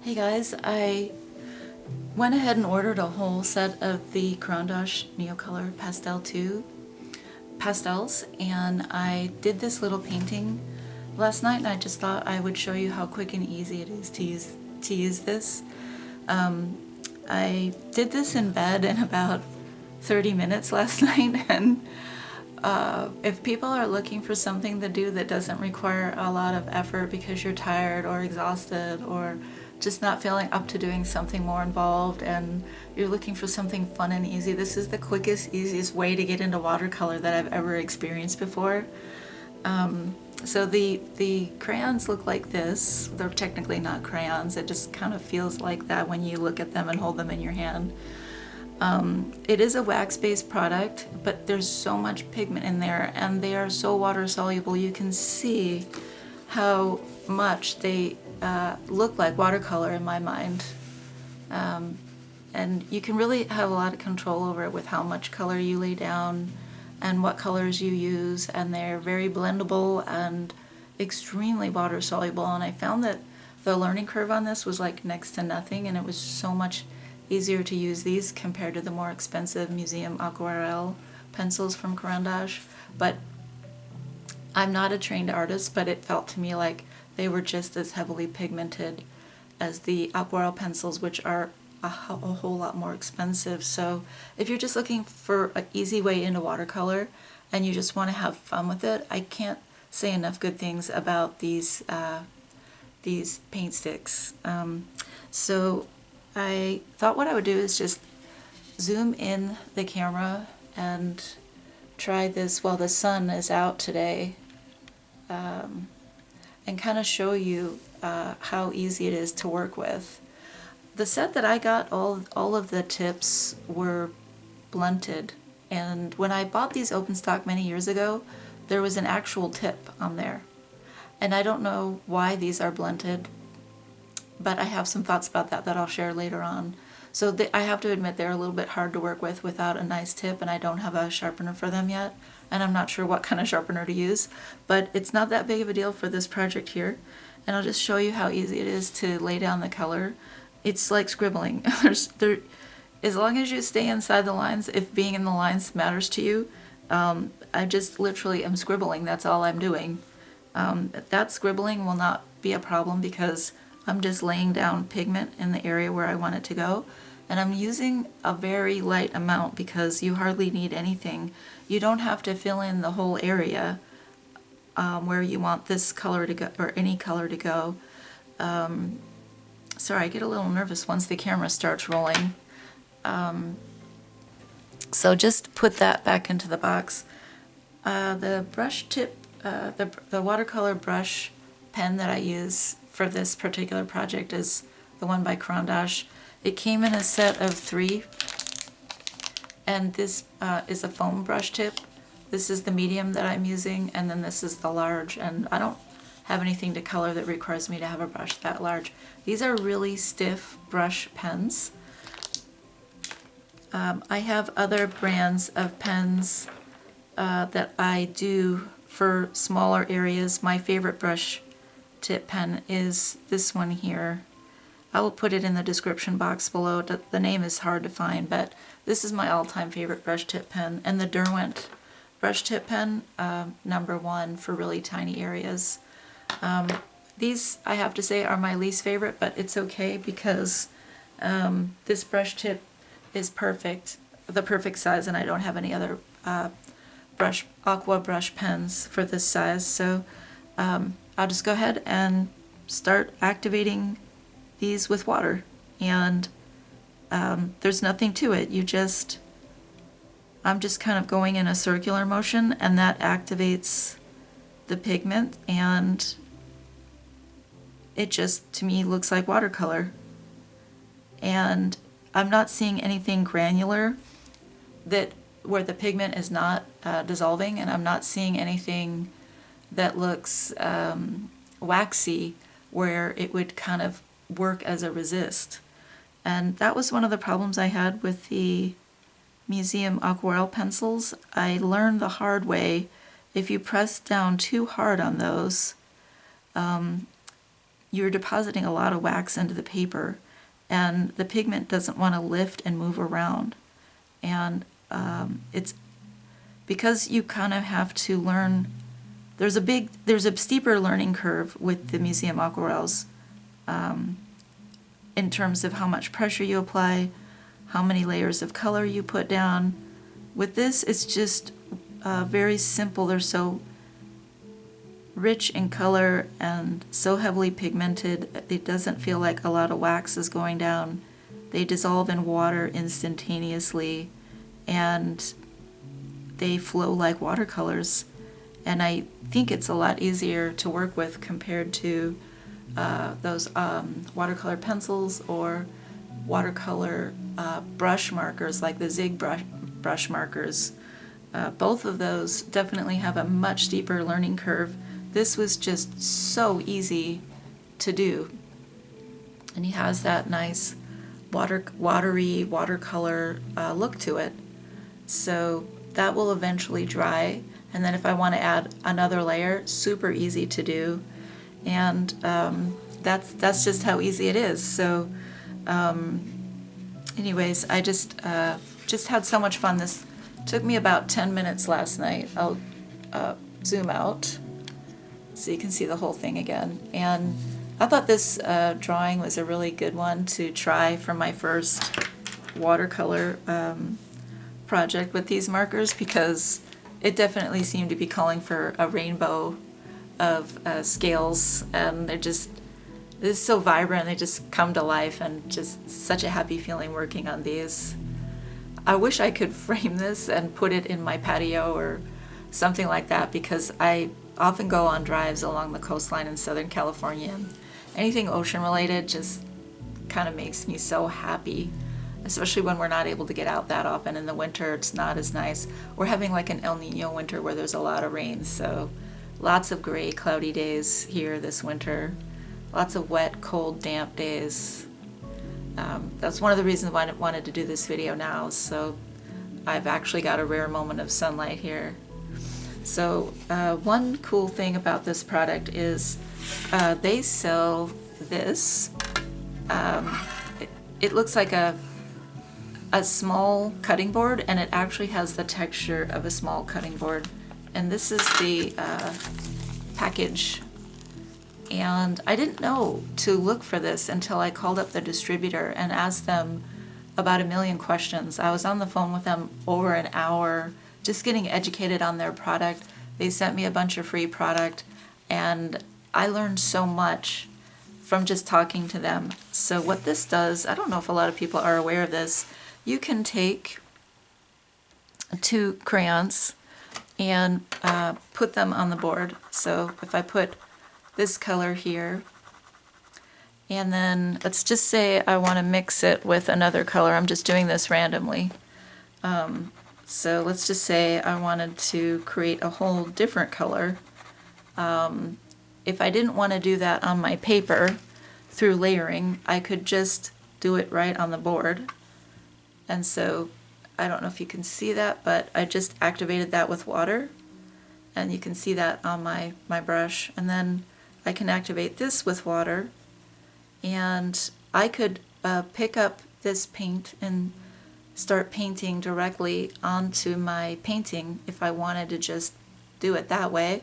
Hey guys, I went ahead and ordered a whole set of the Caran Neocolor Pastel 2 pastels, and I did this little painting last night, and I just thought I would show you how quick and easy it is to use this. I did this in bed in about 30 minutes last night, and if people are looking for something to do that doesn't require a lot of effort because you're tired or exhausted or just not feeling up to doing something more involved and you're looking for something fun and easy, this is the quickest, easiest way to get into watercolor that I've ever experienced before. So the crayons look like this. They're technically not crayons. It just kind of feels like that when you look at them and hold them in your hand. It is a wax-based product, but there's so much pigment in there and they are so water soluble. You can see how much they look like watercolor in my mind. And you can really have a lot of control over it with how much color you lay down and what colors you use, and they're very blendable and extremely water soluble. And I found that the learning curve on this was like next to nothing, and it was so much easier to use these compared to the more expensive museum aquarelle pencils from Caran. But I'm not a trained artist, but it felt to me like they were just as heavily pigmented as the aquarelle pencils, which are a whole lot more expensive. So if you're just looking for an easy way into watercolor and you just want to have fun with it, I can't say enough good things about these paint sticks. So I thought what I would do is just zoom in the camera and try this while the sun is out today, and kind of show you how easy it is to work with. The set that I got, all of the tips were blunted, and when I bought these open stock many years ago, there was an actual tip on there. And I don't know why these are blunted, but I have some thoughts about that I'll share later on. So I have to admit they're a little bit hard to work with without a nice tip, and I don't have a sharpener for them yet, and I'm not sure what kind of sharpener to use, but it's not that big of a deal for this project here. And I'll just show you how easy it is to lay down the color. It's like scribbling. As long as you stay inside the lines, if being in the lines matters to you, I just literally am scribbling. That's all I'm doing. That scribbling will not be a problem because I'm just laying down pigment in the area where I want it to go. And I'm using a very light amount because you hardly need anything. You don't have to fill in the whole area where you want this color to go, or any color to go. Sorry, I get a little nervous once the camera starts rolling. So just put that back into the box. The brush tip, the watercolor brush pen that I use for this particular project is the one by Caran. It came in a set of 3, and this is a foam brush tip. This is the medium that I'm using, and then this is the large, and I don't have anything to color that requires me to have a brush that large. These are really stiff brush pens. I have other brands of pens that I do for smaller areas. My favorite brush tip pen is this one here. I will put it in the description box below. The name is hard to find, but this is my all-time favorite brush tip pen, and the Derwent brush tip pen, #1 for really tiny areas. These, I have to say, are my least favorite, but it's okay because this brush tip is perfect, the perfect size, and I don't have any other aqua brush pens for this size. So I'll just go ahead and start activating these with water, and there's nothing to it. I'm just kind of going in a circular motion, and that activates the pigment, and it just, to me, looks like watercolor. And I'm not seeing anything granular where the pigment is not dissolving, and I'm not seeing anything that looks waxy where it would kind of work as a resist. And that was one of the problems I had with the museum aquarelle pencils. I learned the hard way, if you press down too hard on those, you're depositing a lot of wax into the paper, and the pigment doesn't want to lift and move around. And it's because you kind of have to learn. There's a steeper learning curve with the museum aquarels in terms of how much pressure you apply, how many layers of color you put down. With this, it's just very simple. They're so rich in color and so heavily pigmented. It doesn't feel like a lot of wax is going down. They dissolve in water instantaneously, and they flow like watercolors. And I think it's a lot easier to work with compared to those watercolor pencils or watercolor brush markers like the Zig brush markers. Both of those definitely have a much steeper learning curve. This was just so easy to do. And he has that nice watery watercolor look to it. So that will eventually dry. And then if I want to add another layer, super easy to do. And that's just how easy it is. So anyways, I just had so much fun. This took me about 10 minutes last night. I'll zoom out so you can see the whole thing again. And I thought this drawing was a really good one to try for my first watercolor project with these markers, because it definitely seemed to be calling for a rainbow of scales, and it's so vibrant. They just come to life, and just such a happy feeling working on these. I wish I could frame this and put it in my patio or something like that, because I often go on drives along the coastline in Southern California, and anything ocean related just kind of makes me so happy, especially when we're not able to get out that often. In the winter, it's not as nice. We're having like an El Nino winter where there's a lot of rain, so lots of gray, cloudy days here this winter. Lots of wet, cold, damp days. That's one of the reasons why I wanted to do this video now, so I've actually got a rare moment of sunlight here. So one cool thing about this product is they sell this. It looks like a small cutting board, and it actually has the texture of a small cutting board. And this is the package. And I didn't know to look for this until I called up the distributor and asked them about 1 million questions. I was on the phone with them over an hour just getting educated on their product. They sent me a bunch of free product, and I learned so much from just talking to them. So what this does, I don't know if a lot of people are aware of this, you can take 2 crayons and put them on the board. So if I put this color here, and then let's just say I want to mix it with another color. I'm just doing this randomly. So let's just say I wanted to create a whole different color. If I didn't want to do that on my paper through layering, I could just do it right on the board. And so I don't know if you can see that, but I just activated that with water, and you can see that on my brush. And then I can activate this with water, and I could pick up this paint and start painting directly onto my painting if I wanted to just do it that way.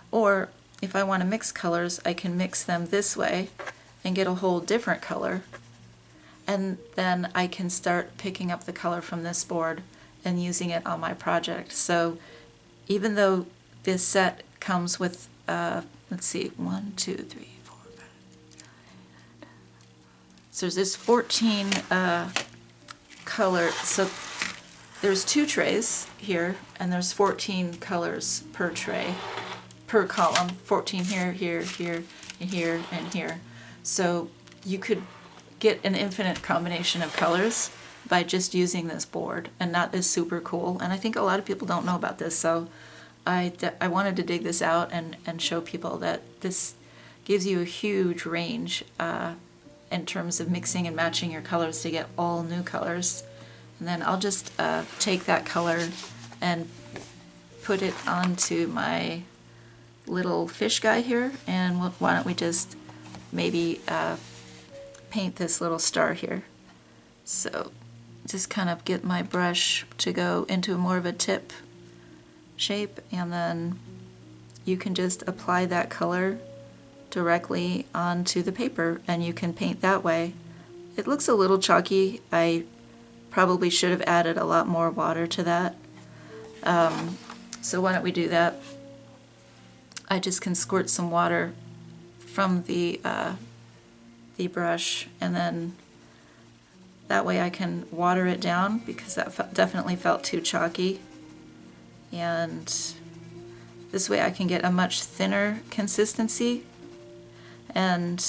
Or if I want to mix colors, I can mix them this way and get a whole different color. And then I can start picking up the color from this board and using it on my project. So even though this set comes with, let's see, 1, 2, 3, 4, 5. So there's 14 colors. So there's 2 trays here, and there's 14 colors per tray, per column. 14 here, here, here, and here, and here. So you could get an infinite combination of colors by just using this board, and that is super cool. And I think a lot of people don't know about this, so I wanted to dig this out and show people that this gives you a huge range in terms of mixing and matching your colors to get all new colors. And then I'll just take that color and put it onto my little fish guy here, and why don't we just maybe paint this little star here. So just kind of get my brush to go into more of a tip shape, and then you can just apply that color directly onto the paper and you can paint that way. It looks a little chalky. I probably should have added a lot more water to that. So why don't we do that? I just can squirt some water from the brush, and then that way I can water it down because that definitely felt too chalky. And this way I can get a much thinner consistency. And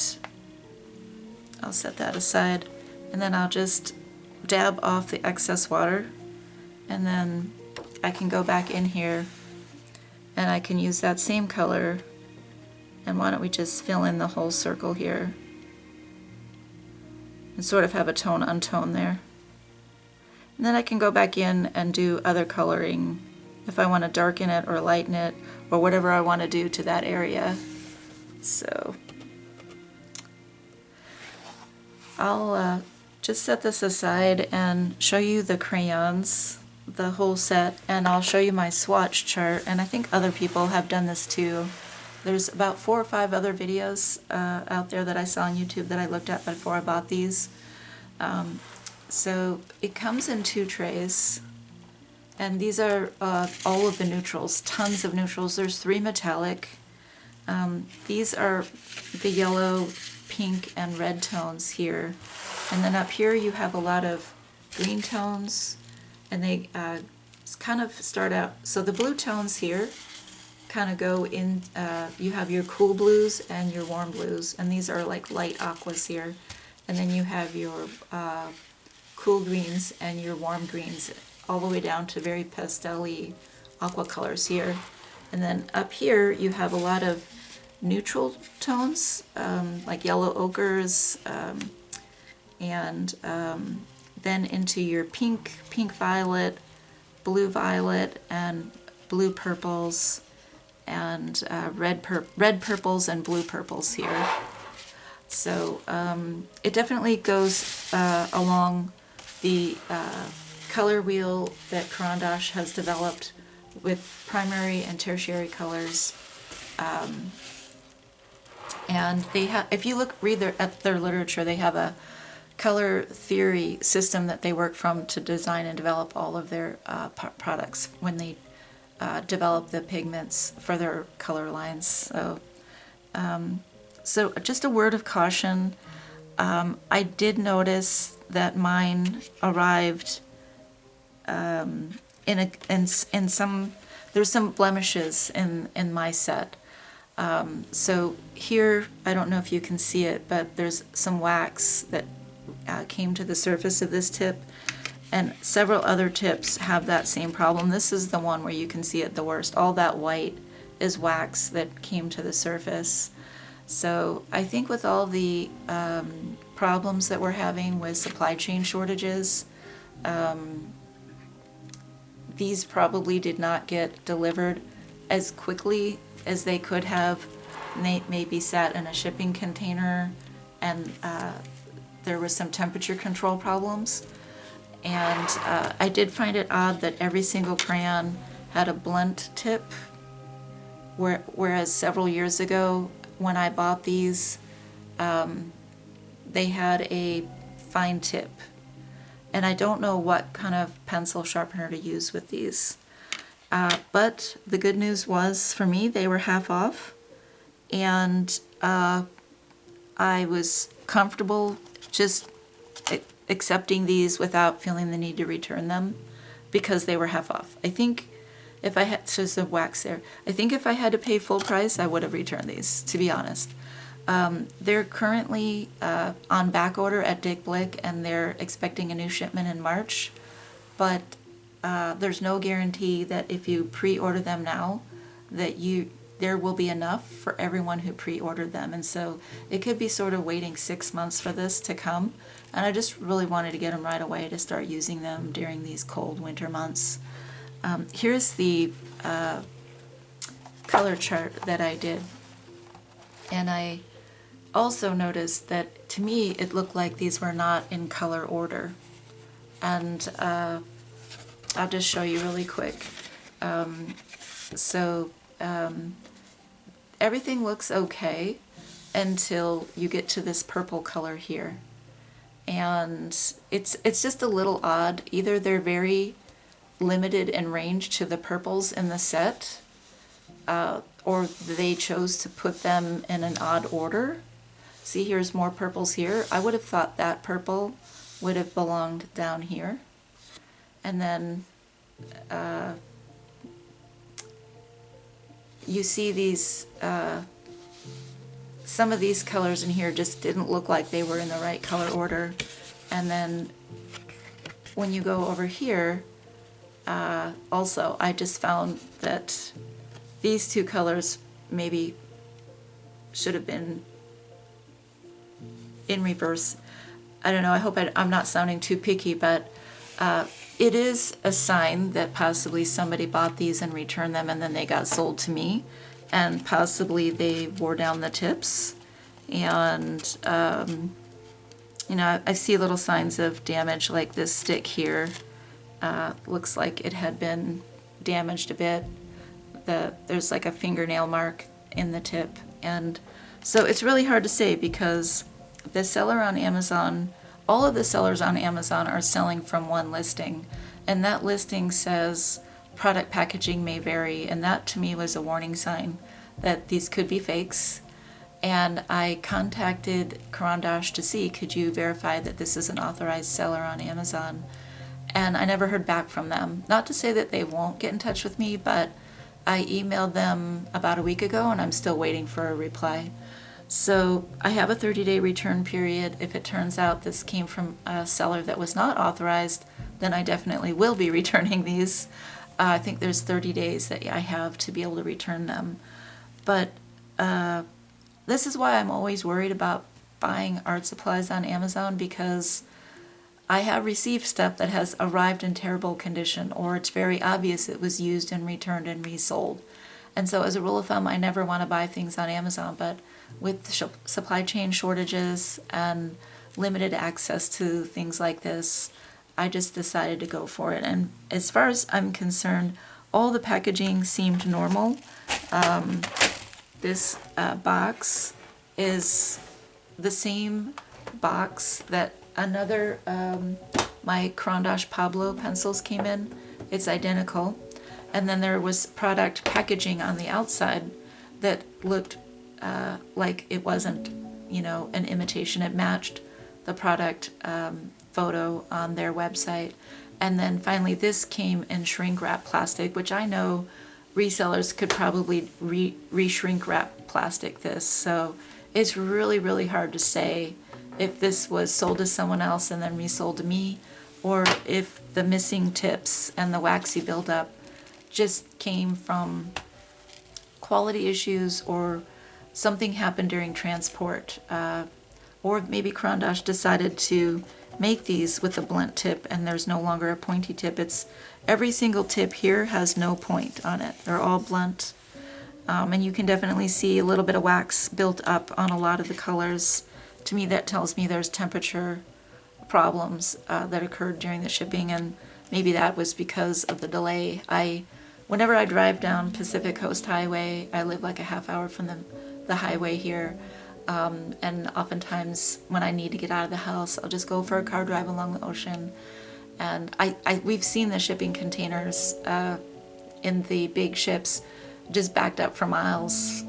I'll set that aside, and then I'll just dab off the excess water, and then I can go back in here and I can use that same color, and why don't we just fill in the whole circle here and sort of have a tone untone there. And then I can go back in and do other coloring if I want to darken it or lighten it or whatever I want to do to that area. So I'll just set this aside and show you the crayons, the whole set, and I'll show you my swatch chart, and I think other people have done this too. There's about 4 or 5 other videos out there that I saw on YouTube that I looked at before I bought these. So it comes in 2 trays, and these are all of the neutrals, tons of neutrals. There's 3 metallic. These are the yellow, pink, and red tones here. And then up here you have a lot of green tones, and they kind of start out, so the blue tones here kind of go in, you have your cool blues and your warm blues, and these are like light aquas here. And then you have your cool greens and your warm greens, all the way down to very pastel-y aqua colors here. And then up here you have a lot of neutral tones, like yellow ochres, and then into your pink, pink violet, and blue purples, and red purples and blue purples here. So it definitely goes along the color wheel that Caran has developed with primary and tertiary colors. And they have, if you read at their literature, they have a color theory system that they work from to design and develop all of their products when they develop the pigments for their color lines. So just a word of caution. I did notice that mine arrived in some, there's some blemishes in my set. So here, I don't know if you can see it, but there's some wax that came to the surface of this tip, and several other tips have that same problem. This is the one where you can see it the worst. All that white is wax that came to the surface. So I think with all the problems that we're having with supply chain shortages, these probably did not get delivered as quickly as they could have. They maybe sat in a shipping container, and there was some temperature control problems. And I did find it odd that every single crayon had a blunt tip, whereas several years ago when I bought these, they had a fine tip. And I don't know what kind of pencil sharpener to use with these. But the good news was, for me, they were half off, and I was comfortable just accepting these without feeling the need to return them because they were half off. I think if I had, so there's the wax there, I think if I had to pay full price, I would have returned these, to be honest. They're currently on back order at Dick Blick, and they're expecting a new shipment in March, but there's no guarantee that if you pre-order them now that there will be enough for everyone who pre-ordered them. And so it could be sort of waiting 6 months for this to come, and I just really wanted to get them right away to start using them during these cold winter months. Here's the color chart that I did, and I also noticed that to me it looked like these were not in color order. And I'll just show you really quick. So everything looks okay until you get to this purple color here. And it's just a little odd. Either they're very limited in range to the purples in the set, or they chose to put them in an odd order. See, here's more purples here. I would have thought that purple would have belonged down here. And then you see these, some of these colors in here just didn't look like they were in the right color order. And then when you go over here, also I just found that these two colors maybe should have been in reverse. I don't know, I hope I'm not sounding too picky, but it is a sign that possibly somebody bought these and returned them and then they got sold to me, and possibly they wore down the tips. And you know, I see little signs of damage, like this stick here. Looks like it had been damaged a bit. There's like a fingernail mark in the tip. And so it's really hard to say, because the seller on Amazon, all of the sellers on Amazon are selling from one listing, and that listing says product packaging may vary, and that to me was a warning sign that these could be fakes. And I contacted Caran to see, could you verify that this is an authorized seller on Amazon? And I never heard back from them. Not to say that they won't get in touch with me, but I emailed them about a week ago and I'm still waiting for a reply. So I have a 30-day return period. If it turns out this came from a seller that was not authorized, then I definitely will be returning these. I think there's 30 days that I have to be able to return them. But this is why I'm always worried about buying art supplies on Amazon, because I have received stuff that has arrived in terrible condition, or it's very obvious it was used and returned and resold. And so as a rule of thumb, I never want to buy things on Amazon, but with supply chain shortages and limited access to things like this, I just decided to go for it. And as far as I'm concerned, all the packaging seemed normal. This box is the same box that another, my Caran Pablo pencils came in. It's identical. And then there was product packaging on the outside that looked like it wasn't, you know, an imitation. It matched the product photo on their website. And then finally this came in shrink wrap plastic, which I know resellers could probably re-shrink wrap plastic this. So it's really, really hard to say if this was sold to someone else and then resold to me, or if the missing tips and the waxy buildup just came from quality issues, or something happened during transport, or maybe Caran decided to make these with a blunt tip and there's no longer a pointy tip. It's every single tip here has no point on it. They're all blunt, and you can definitely see a little bit of wax built up on a lot of the colors. To me, that tells me there's temperature problems that occurred during the shipping, and maybe that was because of the delay. Whenever I drive down Pacific Coast Highway, I live like a half hour from the highway here, and oftentimes when I need to get out of the house, I'll just go for a car drive along the ocean. And we've seen the shipping containers in the big ships just backed up for miles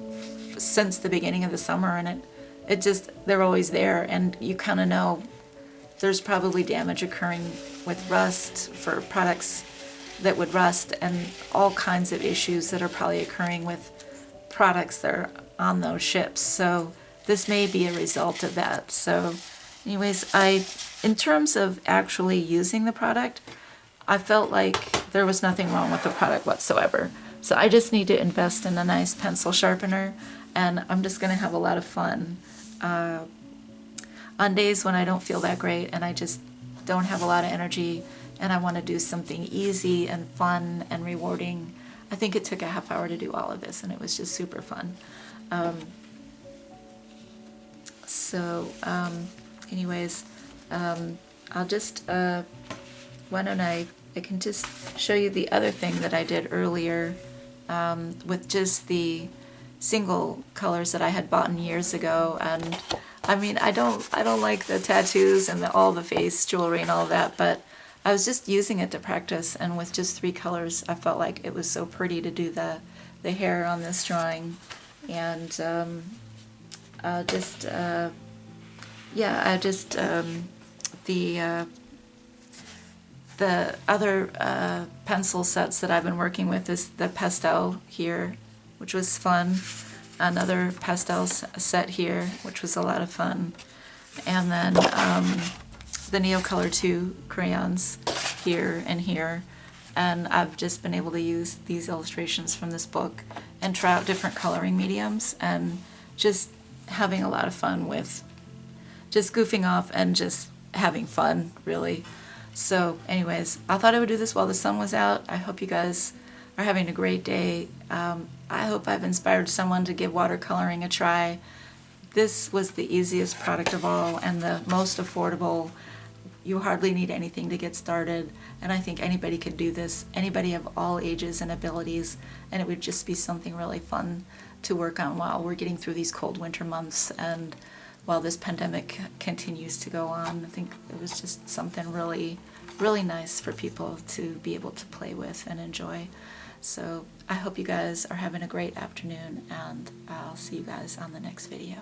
since the beginning of the summer, and it just, they're always there, and you kind of know there's probably damage occurring with rust for products that would rust, and all kinds of issues that are probably occurring with products that are on those ships. So this may be a result of that. So anyways, in terms of actually using the product, I felt like there was nothing wrong with the product whatsoever. So I just need to invest in a nice pencil sharpener, and I'm just going to have a lot of fun on days when I don't feel that great and I just don't have a lot of energy and I want to do something easy and fun and rewarding. I think it took a half hour to do all of this, and it was just super fun. So anyways, I'll just, why don't I can just show you the other thing that I did earlier with just the single colors that I had bought years ago. And I mean, I don't like the tattoos and all the face jewelry and all that, but I was just using it to practice, and with just 3 colors, I felt like it was so pretty to do the hair on this drawing. And the other pencil sets that I've been working with is the pastel here, which was fun. Another pastels set here, which was a lot of fun. And then the Neocolor 2 crayons here and here. And I've just been able to use these illustrations from this book and try out different coloring mediums, and just having a lot of fun with just goofing off and just having fun, really. So anyways, I thought I would do this while the sun was out. I hope you guys are having a great day. I hope I've inspired someone to give watercoloring a try. This was the easiest product of all and the most affordable. You hardly need anything to get started, and I think anybody could do this, anybody of all ages and abilities, and it would just be something really fun to work on while we're getting through these cold winter months and while this pandemic continues to go on. I think it was just something really, really nice for people to be able to play with and enjoy. So I hope you guys are having a great afternoon, and I'll see you guys on the next video.